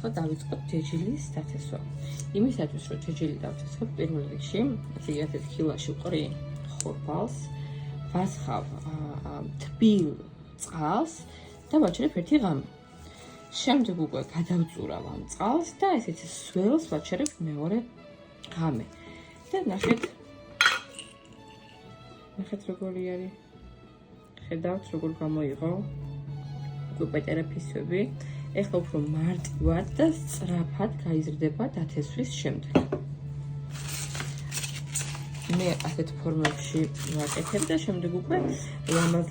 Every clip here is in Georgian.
დავიწყოთ ჯეჯილის დათესვა. იმისათვის, რომ ჯეჯილი დავთესვებ, პირველ რიგში, ზოგადად ხილაში ვყრი ხორბალს, ვასხავ თბილ წყალს და ვაჩერებ ერთი ღამე. შემდეგ უკვე გადავწურავ ამ წყალს და ესეთი სველს ვაჩერებ მეორე ღამე. და ნახეთ როგორი არის. ხედავთ როგორ გამოიღო. უკვე პეტერა ფისვები. ეხლა უფრო მარტივად და სწრაფად გაიზრდება დათესვის შემდეგ. მე ასეთ ფორმებში ვაკეთებ და შემდეგ უკვე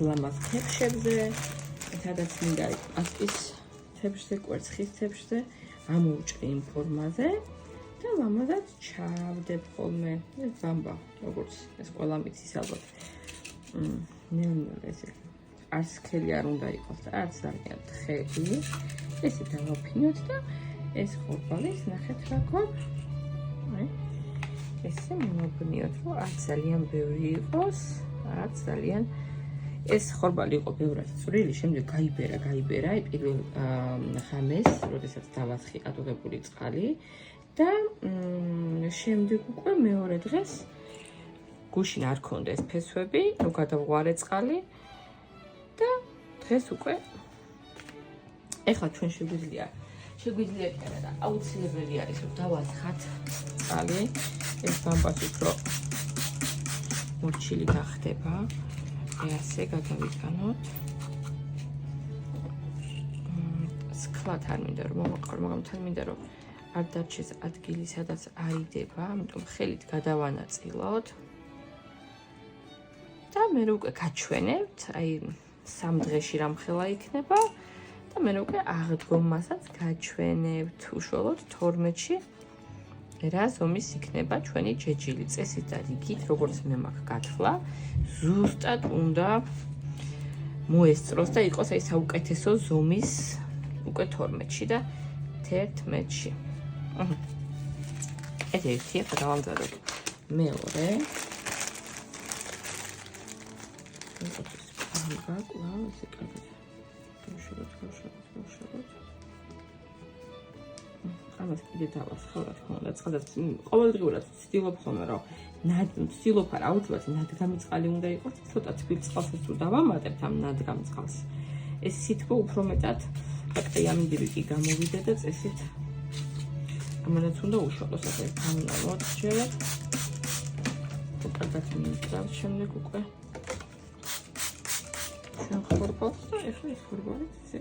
ლამაზ თეფშებზე, სადაც მინდა პასტის თეფშზე, კვერცხის თეფშზე ამოვჭრი იმ ფორმაზე და ლამაზად ჩავდებ ხოლმე. ეს ბამბა, როგორც ეს ყველა მიცის ალბათ. ნელ-ნელ ესე არც სქელი არ უნდა იყოს და არც ძალიან თხელი. ესე დავაფინოთ და ეს ხორბალის ნახეთ რა გვაქვს. ესე მოვგნიოთ, რომ არც ძალიან ბევრი იყოს, არც ძალიან ეს ხორბალი იყო ბევრად წვრილი, შემდეგ გაიბერა, პირველ ღამეს, როდესაც დავასხი ატუღებული წყალი და შემდეგ უკვე მეორე დღეს გუშინ არ ქონდა ეს ფესვები, ნუ გადავღვარე წყალი და დღეს უკვე ეხლა ჩვენ შეგვიძლია და აუცილებელი არის რომ დავასხათ წყალი. ეს ბამბას უფრო მორჩილი გახდება. ასე გადავიტანოთ. სკლად არ მინდა რომ მომაყარო, მაგრამ თან მინდა რომ არ დარჩეს ადგილი, სადაც არიდება, ამიტომ ხელით გადავანაწილოთ. და მე უკვე გაჩვენებთ, აი 3 დღეში რამხელა იქნება და მე უკვე აღდგომასაც გაჩვენებთ უშუალოდ 12-ში რა ზომის იქნება ჩვენი ჯეჯილი. წესით და რიგით, როგორც მე მაქვს გათვლა, ზუსტად უნდა მოესწროს და იყოს აი საუკეთესო ზომის უკვე 12-ში და 11-ში. ეს ერთი ახლა დავამზადოთ მეორე. კვლავ ესე კარგად დავშოროთ. ამას კიდე დავასხავ, რა თქმა უნდა, წყალს ყოველდღიურად ვცდილობ ხოლმე, რომ ვცდილობ არა, აუცილებლად ნადგამი წყალი უნდა იყოს, ცოტა თბილ წყალს თუ დავამატებთ ამ ნადგამ წყალს. ეს სითბო უფრო მეტად აკტი ამინდივიკი გამოვიდა და წესით ამანაც უნდა უშუალოს ასე გამოვაჩეროთ. უკეთად მინდა შემდეგ უკვე ჩვენ ხორბალს და ეხლა ეს ხორბალი ისე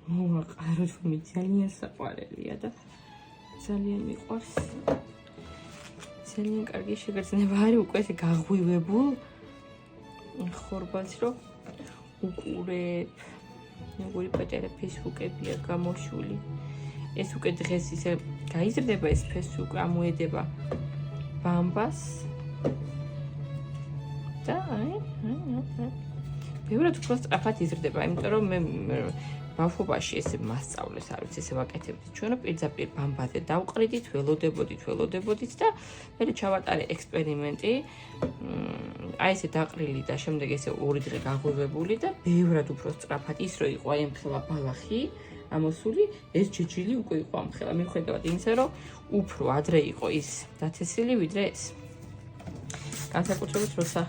მოვაყაროთ, რომ ძალიან საყვარელია და ძალიან მიყვარს. ძალიან კარგი შეგრძნება არის უკვე ესე გაღვივებულ ხორბალს, რომ უყურებ. როგორი პეტერა ფესვუკებია გამოშვული. ეს უკვე დღეს ისე გაიზრდება ეს ფესვი, უკვე ამოედება ბამბას. და ბევრად უფრო სწრაფად იზრდება, იმიტომ რომ მე ბავშვობაში ესე მასწავლეს, არ ვიცი, ესე ვაკეთებდი ჩვენ, რომ პირდაპირ ბამბაზე დავყრიდით, ველოდებოდით და მე ჩავატარე ექსპერიმენტი. აი ესე დაყრილი და შემდეგ ესე 2 დღე გაღვივებული და ბევრად უფრო სწრაფად ის რო იყო აი ამ ხელა ბალახი ამოსული, ეს ჯეჯილი უკვე იყო ამ ხელა. მიუხედავად იმისა, რომ უფრო ადრე იყო ის დათესილი, ვიდრე ეს. განსაკუთრებით როცა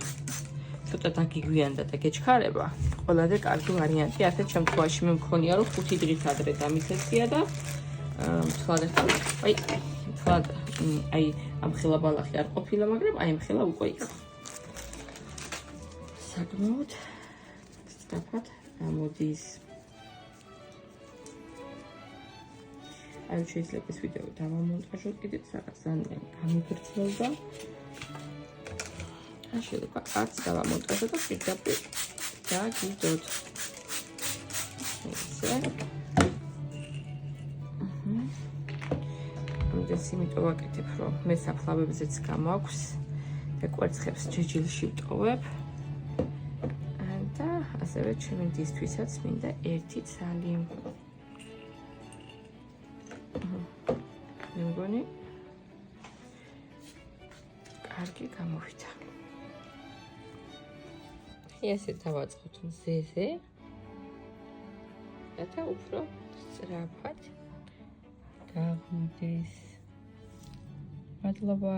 ცოტა დაგიგვიანდა და გეჩქარება, ყველაზე კარგი ვარიანტი ასეთ შემთხვევაში მე მქონია, რომ 5 დღით ადრე დამითესია და თვალად აი ამ ხელა ბალახი არ ყოფილა, მაგრამ აი ამ ხელა უკვე იყო. საკმაოდ სწრაფად გამოდის. აი შეიძლება ეს ვიდეო დავამონტაჟოთ კიდეც რაღაც ძალიან გამიგრძელდა. შეიძლება არც დავამონტაჟოთ და პირდაპირ დაგიდოთ. ესე. ამდეს იმიტომ ვაკეთებ, რომ მე საფლავებზეც გამაქვს და კვერცხებს ჯეჯილში ვტოვებ. და ასევე ჩემი დისთვისაც მინდა ერთი ცალი. მე მგონი კარგი გამოვიდა. ესე დავაწყოთ მზეზე და უფრო სწრაფად. გაგვიდეს. მადლობა.